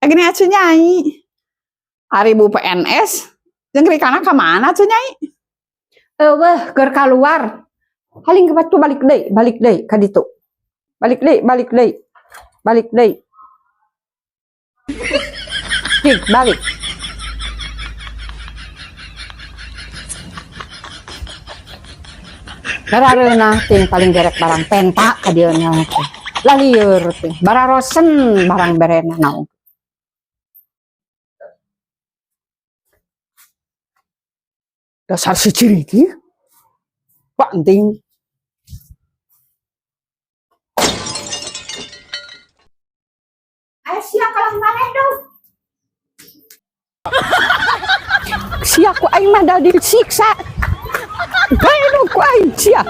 Gini atuh Nyai. Ari Bu PNS jeung rikana ka mana atuh Nyai? Eueuh keur kaluar. Haling ke batu balik deui ka ditu. Balik deui. Balik. Darareuna ting paling gerek barang penta ka dieu nya teh. Lalieur teh, bararosen barang berena naon. Dasar si Ciriti. Penting. Sia kalah maneh dong. Sia ku aing mah da disiksa. Bae ku aing sia.